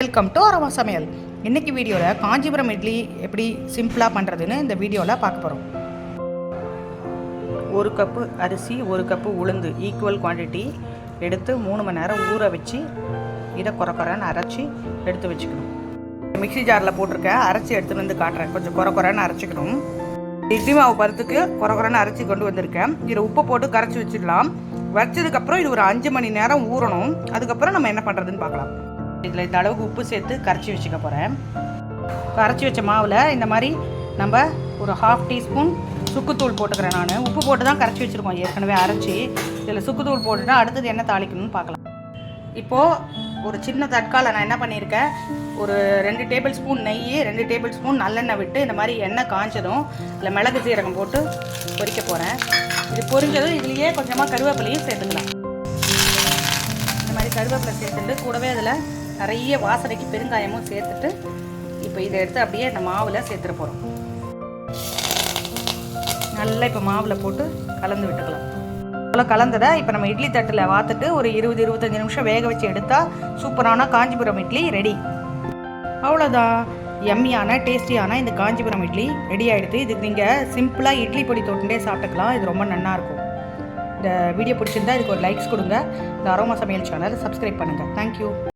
Welcome to aroma சமையல். இன்றைக்கி வீடியோவில் காஞ்சிபுரம் இட்லி எப்படி சிம்பிளாக பண்ணுறதுன்னு இந்த வீடியோவில் பார்க்க போகிறோம். 1 கப்பு அரிசி 1 கப்பு உளுந்து ஈக்குவல் குவான்டிட்டி எடுத்து 3 மணி நேரம் ஊற வச்சு இதை குறைன்னு அரைச்சி எடுத்து வச்சுக்கணும். மிக்ஸி ஜாரில் போட்டிருக்கேன், அரைச்சி எடுத்துகிட்டு வந்து காட்டுறேன். கொஞ்சம் குறைன்னு அரைச்சிக்கணும். இட்லி மாவு பருத்துக்கு குறைன்னு அரைச்சி கொண்டு வந்திருக்கேன். இதில் உப்பு போட்டு கரைச்சி வச்சிடலாம். வச்சதுக்கப்புறம் இது ஒரு 5 மணி நேரம் ஊறணும். அதுக்கப்புறம் நம்ம என்ன பண்ணுறதுன்னு பார்க்கலாம். இதில் இந்த அளவுக்கு உப்பு சேர்த்து கரைச்சி வச்சுக்க போகிறேன். கரைச்சி வச்ச மாவில் இந்த மாதிரி நம்ம ஒரு 1/2 டீஸ்பூன் சுக்குத்தூள் போட்டுக்கிறேன். நான் உப்பு போட்டு தான் கரைச்சி வச்சுருக்கோம் ஏற்கனவே அரைச்சி. இதில் சுக்குத்தூள் போட்டுட்டா அடுத்தது என்ன தாளிக்கணும்னு பார்க்கலாம். இப்போது ஒரு சின்ன தட்காவில் நான் என்ன பண்ணியிருக்கேன், ஒரு 2 டேபிள் ஸ்பூன் நெய் 2 டேபிள் ஸ்பூன் நல்லெண்ணெய் விட்டு இந்த மாதிரி எண்ணெய் காய்ச்சதும் இல்லை மிளகு சீரகம் போட்டு பொரிக்க போகிறேன். இது பொரிஞ்சதும் இதுலேயே கொஞ்சமாக கருவேப்பிலையும் சேர்த்துக்கலாம். இந்த மாதிரி கருவேப்பிலை சேர்த்துட்டு கூடவே அதில் நிறைய வாசனைக்கு பெருங்காயமும் சேர்த்துட்டு இப்போ இதை எடுத்து அப்படியே இந்த மாவில் சேர்த்துட போகிறோம். நல்லா இப்போ மாவில் போட்டு கலந்து விட்டுக்கலாம். அவ்வளோ கலந்ததை இப்போ நம்ம இட்லி தட்டில் வாத்துட்டு ஒரு 20-25 நிமிஷம் வேக வச்சு எடுத்தால் சூப்பரான காஞ்சிபுரம் இட்லி ரெடி. அவ்வளோதான், எம்மியான டேஸ்டியான இந்த காஞ்சிபுரம் இட்லி ரெடி ஆகிடுது. இதுக்கு நீங்கள் சிம்பிளாக இட்லி பொடி தொட்டுட்டே சாப்பிட்டுக்கலாம். இது ரொம்ப நல்லாயிருக்கும். இந்த வீடியோ பிடிச்சிருந்தா இதுக்கு ஒரு லைக்ஸ் கொடுங்க. இந்த அரோமா சமையல் சேனல் சப்ஸ்கிரைப் பண்ணுங்கள். தேங்க்யூ.